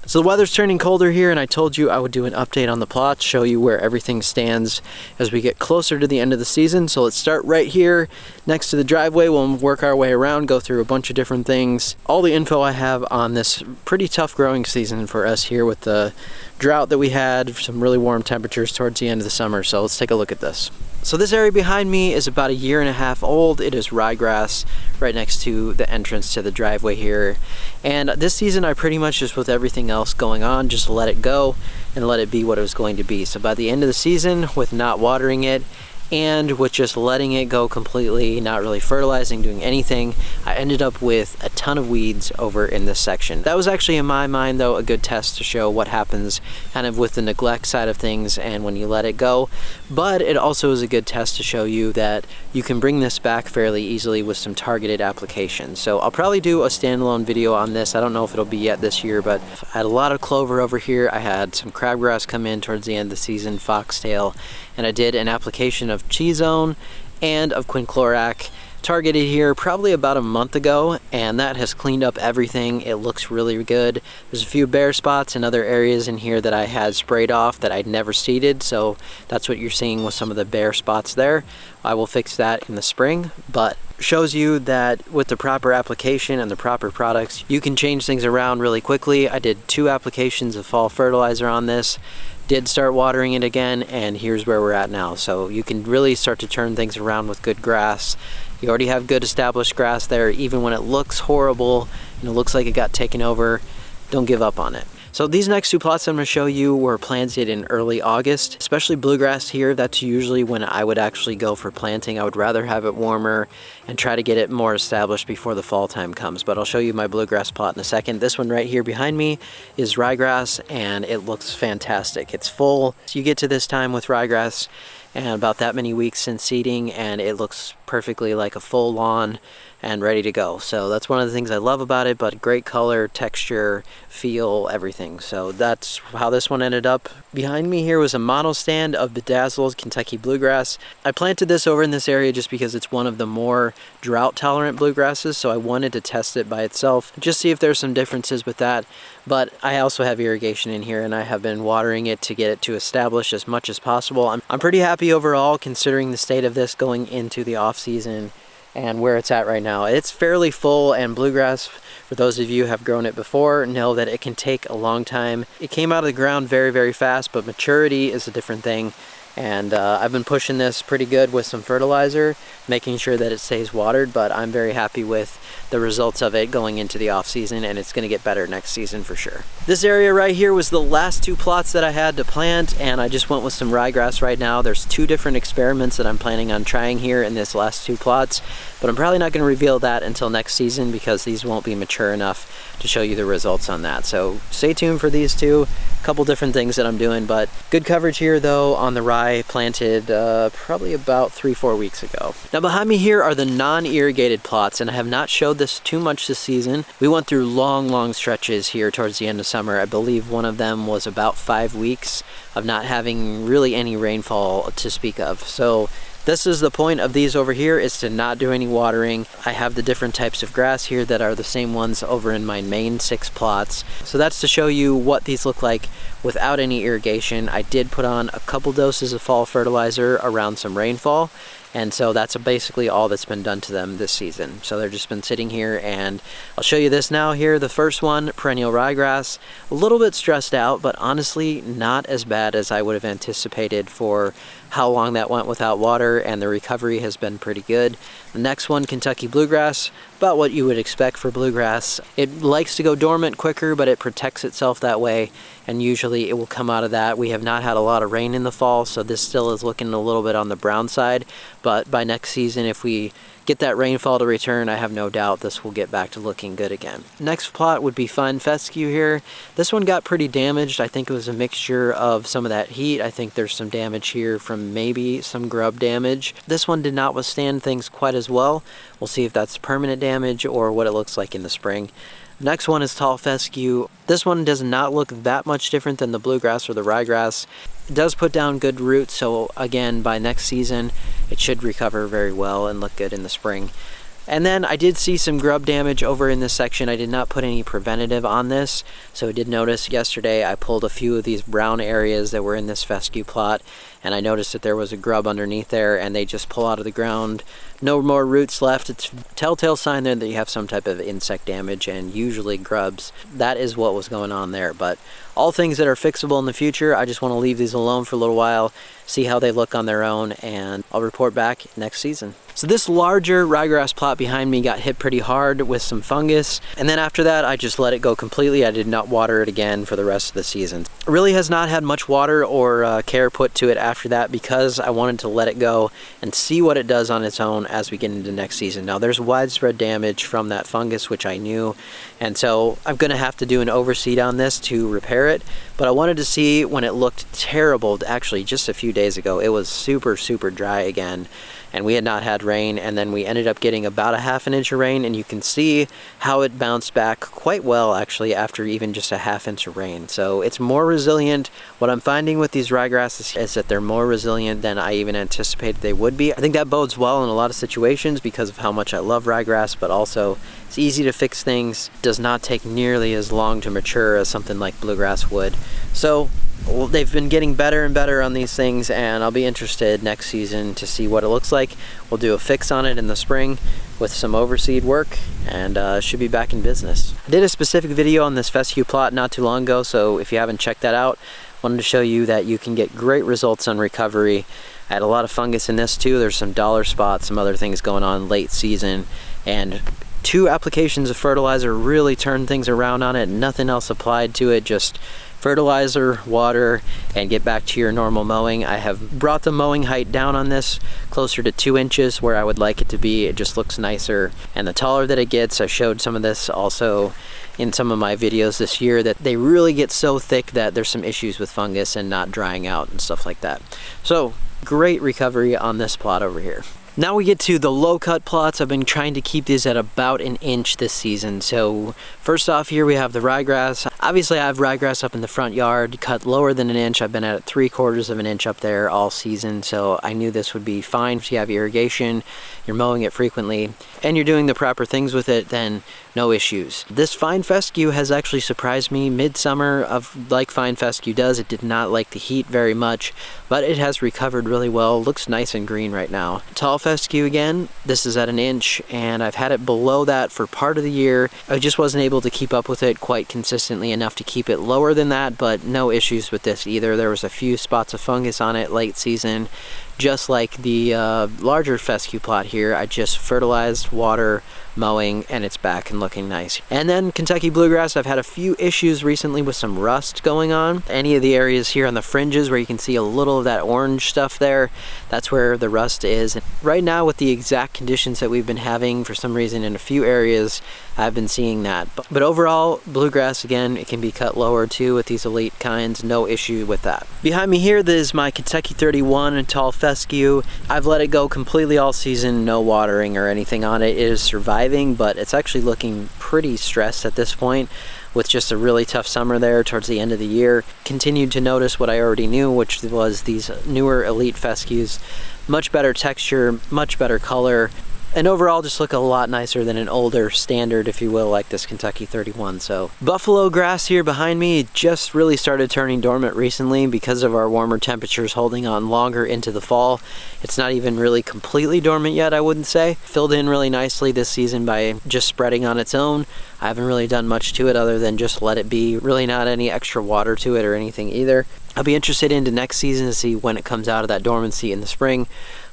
So the weather's turning colder here, and I told you I would do an update on the plots, show you where everything stands as we get closer to the end of the season. So let's start right here next to the driveway. We'll work our way around, go through a bunch of different things. All the info I have on this pretty tough growing season for us here with the drought that we had, some really warm temperatures towards the end of the summer. So let's take a look at this. So this area behind me is about 1.5 years old. It is ryegrass right next to the entrance to the driveway here. And this season I pretty much just, with everything else going on, just let it go and let it be what it was going to be. So by the end of the season, with not watering it and with just letting it go completely, not really fertilizing, doing anything, I ended up with a ton of weeds over in this section. That was actually, in my mind though, a good test to show what happens kind of with the neglect side of things and when you let it go. But it also is a good test to show you that you can bring this back fairly easily with some targeted applications. So I'll probably do a standalone video on this. I don't know if it'll be yet this year, but I had a lot of clover over here. I had some crabgrass come in towards the end of the season, foxtail, and I did an application of Cheezone and of quinclorac targeted here probably about a month ago, and that has cleaned up everything. It looks really good. There's a few bare spots in other areas in here that I had sprayed off that I'd never seeded, so that's what you're seeing with some of the bare spots there. I will fix that in the spring, but shows you that with the proper application and the proper products, you can change things around really quickly. I did 2 applications of fall fertilizer on this, did start watering it again, and here's where we're at now. So you can really start to turn things around with good grass. You already have good established grass there. Even when it looks horrible and it looks like it got taken over, don't give up on it. So these next 2 plots I'm going to show you were planted in early August, especially bluegrass here. That's usually when I would actually go for planting. I would rather have it warmer and try to get it more established before the fall time comes. But I'll show you my bluegrass plot in a second. This one right here behind me is ryegrass, and it looks fantastic. It's full. So you get to this time with ryegrass and about that many weeks since seeding, and it looks perfectly like a full lawn and ready to go. So that's one of the things I love about it, but great color, texture, feel, everything. So that's how this one ended up. Behind me here was a mono stand of bedazzled Kentucky bluegrass. I planted this over in this area just because it's one of the more drought tolerant bluegrasses, so I wanted to test it by itself, just see if there's some differences with that. But I also have irrigation in here, and I have been watering it to get it to establish as much as possible. I'm pretty happy overall considering the state of this going into the off season and where it's at right now. It's fairly full, and bluegrass, for those of you who have grown it before, know that it can take a long time. It came out of the ground very, very fast, but maturity is a different thing. And I've been pushing this pretty good with some fertilizer, making sure that it stays watered, but I'm very happy with the results of it going into the off season, and it's going to get better next season for sure. This area right here was the last 2 plots that I had to plant, and I just went with some ryegrass right now. There's 2 different experiments that I'm planning on trying here in this last 2 plots, but I'm probably not going to reveal that until next season because these won't be mature enough to show you the results on that. So stay tuned for these 2. A couple different things that I'm doing, but good coverage here though on the rye, planted probably about 3-4 weeks ago. Now behind me here are the non-irrigated plots, and I have not showed this too much this season. We went through long stretches here towards the end of summer. I believe one of them was about 5 weeks of not having really any rainfall to speak of. So this is the point of these over here, is to not do any watering. I have the different types of grass here that are the same ones over in my main 6 plots. So that's to show you what these look like without any irrigation. I did put on a couple doses of fall fertilizer around some rainfall, and so that's basically all that's been done to them this season. So they've just been sitting here, and I'll show you this now here. The first one, perennial ryegrass, a little bit stressed out, but honestly not as bad as I would have anticipated for how long that went without water, and the recovery has been pretty good. The next one, Kentucky bluegrass, about what you would expect for bluegrass. It likes to go dormant quicker, but it protects itself that way, and usually it will come out of that. We have not had a lot of rain in the fall, so this still is looking a little bit on the brown side, but by next season, if we get that rainfall to return, I have no doubt this will get back to looking good again. Next plot would be fine fescue here. This one got pretty damaged. I think it was a mixture of some of that heat. I think there's some damage here from maybe some grub damage. This one did not withstand things quite as well. We'll see if that's permanent damage or what it looks like in the spring. Next one is tall fescue. This one does not look that much different than the bluegrass or the ryegrass. It does put down good roots, so again, by next season, it should recover very well and look good in the spring. And then I did see some grub damage over in this section. I did not put any preventative on this, so I did notice yesterday I pulled a few of these brown areas that were in this fescue plot, and I noticed that there was a grub underneath there, and they just pull out of the ground. No more roots left. It's a telltale sign there that you have some type of insect damage, and usually grubs. That is what was going on there, but all things that are fixable in the future. I just want to leave these alone for a little while, see how they look on their own, and I'll report back next season. So this larger ryegrass plot behind me got hit pretty hard with some fungus, and then after that I just let it go completely. I did not water it again for the rest of the season. It really has not had much water or care put to it after that, because I wanted to let it go and see what it does on its own as we get into next season. Now there's widespread damage from that fungus, which I knew, and so I'm gonna have to do an overseed on this to repair it, but I wanted to see when it looked terrible. Actually, just a few days ago it was super dry again, and we had not had rain, and then we ended up getting about a ½ inch of rain, and you can see how it bounced back quite well actually after even just a ½ inch of rain. So it's more resilient. What I'm finding with these ryegrasses is that they're more resilient than I even anticipated they would be. I think that bodes well in a lot of situations because of how much I love ryegrass, but also it's easy to fix things, does not take nearly as long to mature as something like bluegrass would. So well, they've been getting better and better on these things, and I'll be interested next season to see what it looks like. We'll do a fix on it in the spring with some overseed work, and should be back in business. I did a specific video on this fescue plot not too long ago, so if you haven't checked that out, I wanted to show you that you can get great results on recovery. I had a lot of fungus in this too. There's some dollar spots, some other things going on late season, and 2 applications of fertilizer really turned things around on it. Nothing else applied to it, just fertilizer, water, and get back to your normal mowing. I have brought the mowing height down on this closer to 2 inches where I would like it to be. It just looks nicer, and the taller that it gets, I showed some of this also in some of my videos this year, that they really get so thick that there's some issues with fungus and not drying out and stuff like that. So great recovery on this plot over here. Now we get to the low cut plots. I've been trying to keep these at about 1 inch this season. So first off here we have the ryegrass. Obviously I have ryegrass up in the front yard, cut lower than 1 inch. I've been at 3/4 of an inch up there all season, so I knew this would be fine. If you have irrigation, you're mowing it frequently, and you're doing the proper things with it, then no issues. This fine fescue has actually surprised me midsummer of like fine fescue does. It did not like the heat very much, but it has recovered really well. Looks nice and green right now. Tall fescue again, this is at 1 inch, and I've had it below that for part of the year. I just wasn't able to keep up with it quite consistently enough to keep it lower than that, but no issues with this either. There was a few spots of fungus on it late season, just like the larger fescue plot here. I just fertilized, water, mowing, and it's back and looking nice. And then Kentucky bluegrass, I've had a few issues recently with some rust going on. Any of the areas here on the fringes where you can see a little of that orange stuff there, that's where the rust is. And right now with the exact conditions that we've been having, for some reason in a few areas, I've been seeing that. But overall, bluegrass, again, it can be cut lower too with these elite kinds, no issue with that. Behind me here, this is my Kentucky 31 and tall fescue. I've let it go completely all season, no watering or anything on it. It is surviving, but it's actually looking pretty stressed at this point with just a really tough summer there towards the end of the year. Continued to notice what I already knew, which was these newer elite fescues. Much better texture, much better color, and overall just look a lot nicer than an older standard, if you will, like this Kentucky 31. So buffalo grass here behind me just really started turning dormant recently because of our warmer temperatures holding on longer into the fall. It's not even really completely dormant yet, I wouldn't say. Filled in really nicely this season by just spreading on its own. I haven't really done much to it other than just let it be. Really not any extra water to it or anything either. I'll be interested into next season to see when it comes out of that dormancy in the spring,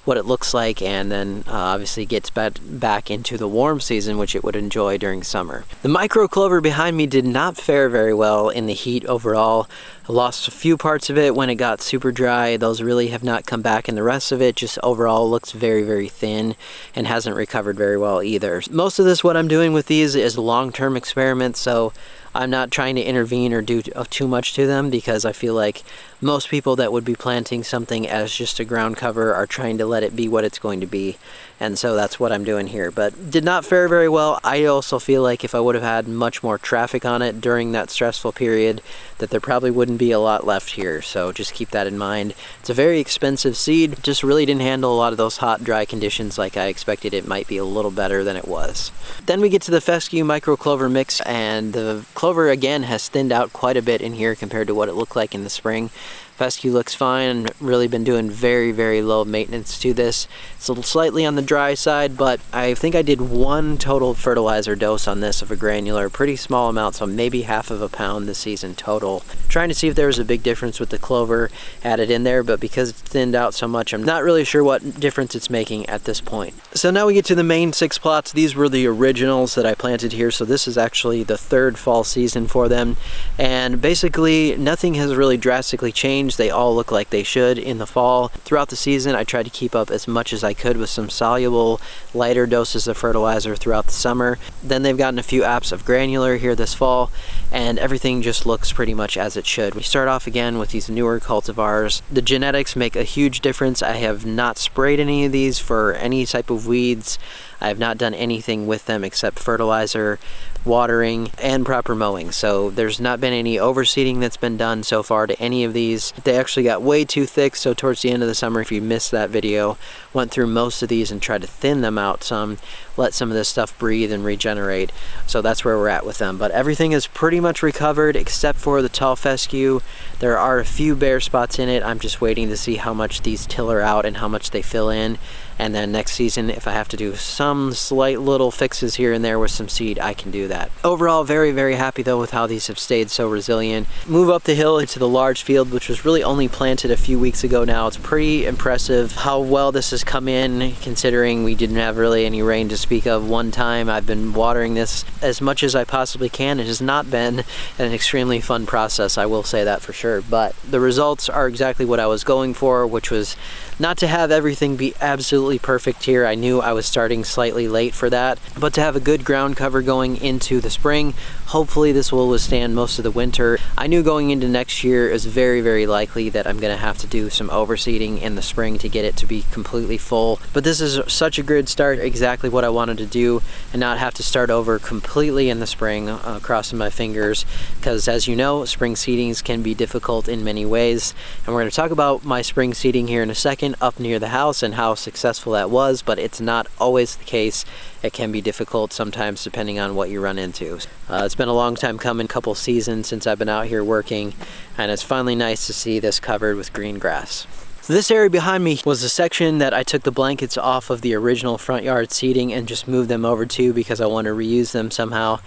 what it looks like, and then obviously gets back into the warm season, which it would enjoy during summer. The micro clover behind me did not fare very well in the heat overall. I lost a few parts of it when it got super dry. Those really have not come back, and the rest of it just overall looks very thin and hasn't recovered very well either. Most of this, what I'm doing with these, is long-term experiments, so I'm not trying to intervene or do too much to them because I feel like Most people that would be planting something as just a ground cover are trying to let it be what it's going to be, and so that's what I'm doing here. But did not fare very well. I also feel like if I would have had much more traffic on it during that stressful period, that there probably wouldn't be a lot left here, so just keep that in mind. It's a very expensive seed, just really didn't handle a lot of those hot, dry conditions like I expected. It might be a little better than it was. Then we get to the fescue micro clover mix, and the clover again has thinned out quite a bit in here compared to what it looked like in the spring. Fescue looks fine. Really been doing very, very low maintenance to this. It's a little slightly on the dry side, but I think I did one total fertilizer dose on this of a granular, pretty small amount, so maybe half of a pound this season total. Trying to see if there was a big difference with the clover added in there, but because it's thinned out so much, I'm not really sure what difference it's making at this point. So now we get to the main 6 plots. These were the originals that I planted here, so this is actually the 3rd fall season for them, and basically nothing has really drastically changed. They all look like they should in the fall. Throughout the season, I tried to keep up as much as I could with some soluble, lighter doses of fertilizer throughout the summer. Then they've gotten a few apps of granular here this fall, and everything just looks pretty much as it should. We start off again with these newer cultivars. The genetics make a huge difference. I have not sprayed any of these for any type of weeds. I have not done anything with them except fertilizer, watering, and proper mowing. So there's not been any overseeding that's been done so far to any of these. They actually got way too thick, so towards the end of the summer, if you missed that video, went through most of these and tried to thin them out some, let some of this stuff breathe and regenerate. So that's where we're at with them. But everything is pretty much recovered except for the tall fescue. There are a few bare spots in it. I'm just waiting to see how much these tiller out and how much they fill in. And then next season, if I have to do some slight little fixes here and there with some seed, I can do that. Overall, very, very happy though with how these have stayed so resilient. Move up the hill into the large field, which was really only planted a few weeks ago now. It's pretty impressive how well this has come in, considering we didn't have really any rain to speak of one time. I've been watering this as much as I possibly can. It has not been an extremely fun process, I will say that for sure. But the results are exactly what I was going for, which was not to have everything be absolutely perfect here. I knew I was starting slightly late for that, but to have a good ground cover going into the spring. Hopefully this will withstand most of the winter. I knew going into next year is very, very likely that I'm gonna have to do some overseeding in the spring to get it to be completely full. But this is such a good start, exactly what I wanted to do, and not have to start over completely in the spring, crossing my fingers, because as you know, spring seedings can be difficult in many ways. And we're gonna talk about my spring seeding here in a second up near the house and how successful that was, but it's not always the case. It can be difficult sometimes depending on what you run into. It's been a long time coming, couple seasons since I've been out here working, and it's finally nice to see this covered with green grass. So this area behind me was the section that I took the blankets off of the original front yard seating and just moved them over to because I want to reuse them somehow.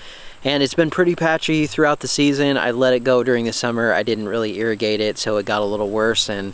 And it's been pretty patchy throughout the season. I let it go during the summer. I didn't really irrigate it, so it got a little worse and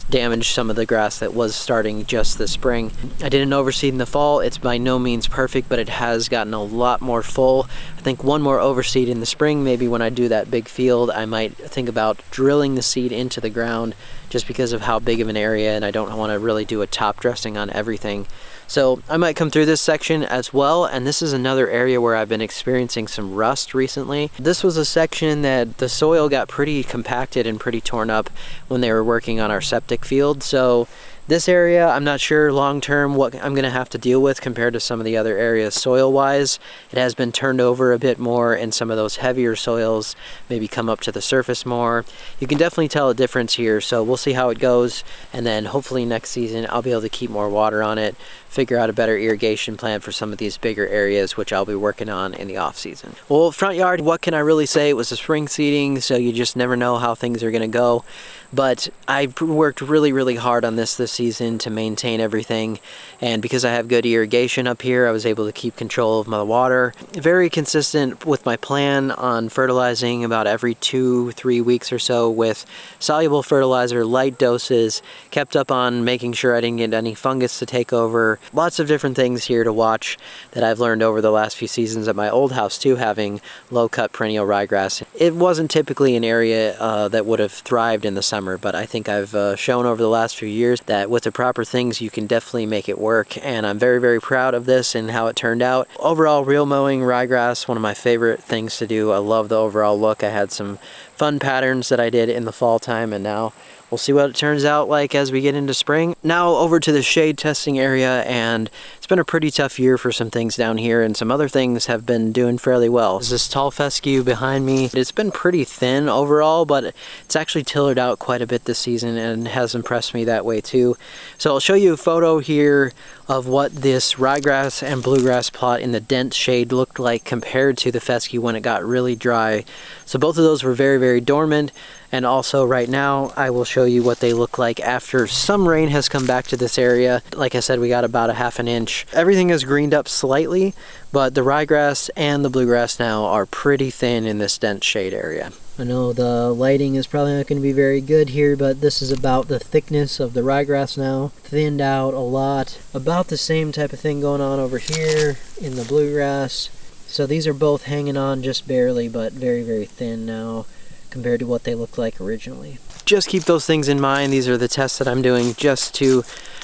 damaged some of the grass that was starting just this spring. I didn't overseed in the fall. It's by no means perfect, but it has gotten a lot more full. I think one more overseed in the spring, maybe when I do that big field, I might think about drilling the seed into the ground just because of how big of an area, and I don't want to really do a top dressing on everything. So I might come through this section as well, and this is another area where I've been experiencing some rust recently. This was a section that the soil got pretty compacted and pretty torn up when they were working on our septic field. So this area, I'm not sure long-term what I'm gonna have to deal with compared to some of the other areas soil-wise. It has been turned over a bit more, and some of those heavier soils maybe come up to the surface more. You can definitely tell a difference here, so we'll see how it goes, and then hopefully next season I'll be able to keep more water on it, figure out a better irrigation plan for some of these bigger areas, which I'll be working on in the off season. Well, front yard, what can I really say? It was a spring seeding, so you just never know how things are gonna go. But I worked really, really hard on this season to maintain everything, and because I have good irrigation up here, I was able to keep control of my water. Very consistent with my plan on fertilizing about every 2-3 weeks or so with soluble fertilizer, light doses, kept up on making sure I didn't get any fungus to take over. Lots of different things here to watch that I've learned over the last few seasons at my old house too, having low-cut perennial ryegrass. It wasn't typically an area that would have thrived in the summer. summer, but I think I've shown over the last few years that with the proper things you can definitely make it work, and I'm very, very proud of this and how it turned out. Overall, reel mowing ryegrass, one of my favorite things to do. I love the overall look. I had some fun patterns that I did in the fall time, and now we'll see what it turns out like as we get into spring. Now over to the shade testing area, and it's been a pretty tough year for some things down here, and some other things have been doing fairly well. There's this tall fescue behind me. It's been pretty thin overall, but it's actually tillered out quite a bit this season and has impressed me that way too. So I'll show you a photo here of what this ryegrass and bluegrass plot in the dense shade looked like compared to the fescue when it got really dry. So both of those were very, very dormant, and also right now I will show you what they look like after some rain has come back to this area. Like I said, we got about a ½ an inch. Everything has greened up slightly, but the ryegrass and the bluegrass now are pretty thin in this dense shade area. I know the lighting is probably not going to be very good here, but this is about the thickness of the ryegrass now. Thinned out a lot. About the same type of thing going on over here in the bluegrass. So these are both hanging on just barely, but very, very thin now compared to what they looked like originally. Just keep those things in mind. These are the tests that I'm doing just to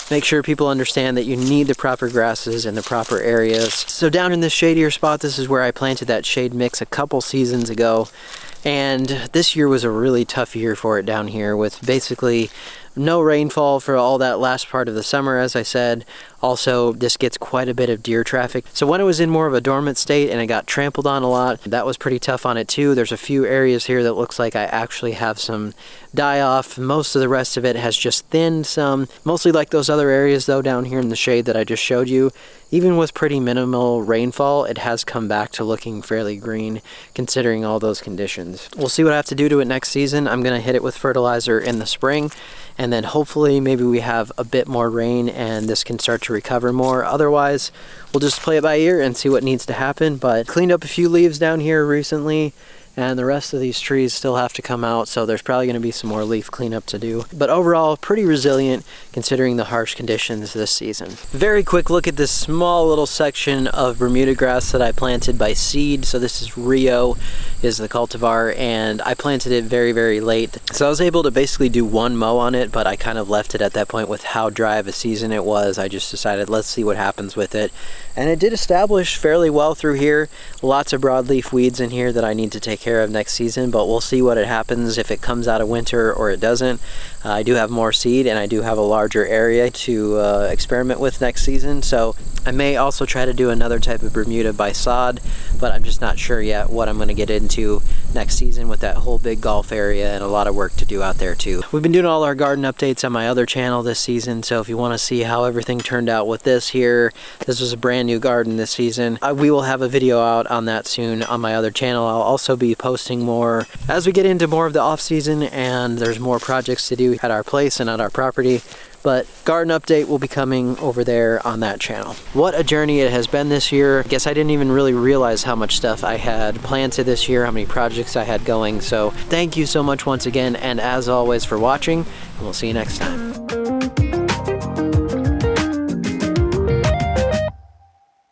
make sure people understand that you need the proper grasses in the proper areas. So down in this shadier spot, this is where I planted that shade mix a couple seasons ago. And this year was a really tough year for it down here, with basically no rainfall for all that last part of the summer, as I said. Also, this gets quite a bit of deer traffic. So when it was in more of a dormant state and it got trampled on a lot, that was pretty tough on it too. There's a few areas here that looks like I actually have some die off. Most of the rest of it has just thinned some. Mostly like those other areas though down here in the shade that I just showed you. Even with pretty minimal rainfall, it has come back to looking fairly green considering all those conditions. We'll see what I have to do to it next season. I'm gonna hit it with fertilizer in the spring, and then hopefully maybe we have a bit more rain and this can start to recover more. Otherwise, we'll just play it by ear and see what needs to happen. But cleaned up a few leaves down here recently, and the rest of these trees still have to come out, so there's probably going to be some more leaf cleanup to do. But overall, pretty resilient considering the harsh conditions this season. Very quick look at this small little section of Bermuda grass that I planted by seed. So this is Rio, is the cultivar, and I planted it very, very late. So I was able to basically do one mow on it, but I kind of left it at that point with how dry of a season it was. I just decided, let's see what happens with it. And it did establish fairly well through here. Lots of broadleaf weeds in here that I need to take care of next season, but we'll see what it happens if it comes out of winter or it doesn't. I do have more seed, and I do have a larger area to experiment with next season, so I may also try to do another type of Bermuda by sod, but I'm just not sure yet what I'm going to get into next season with that whole big Gulf area and a lot of work to do out there too. We've been doing all our garden updates on my other channel this season, so if you want to see how everything turned out with this here, this was a brand new garden this season. We will have a video out on that soon on my other channel. I'll also be posting more as we get into more of the off season and there's more projects to do at our place and at our property. But garden update will be coming over there on that channel. What a journey it has been this year. I guess I didn't even really realize how much stuff I had planted this year, how many projects I had going. So thank you so much once again, and as always, for watching, and we'll see you next time.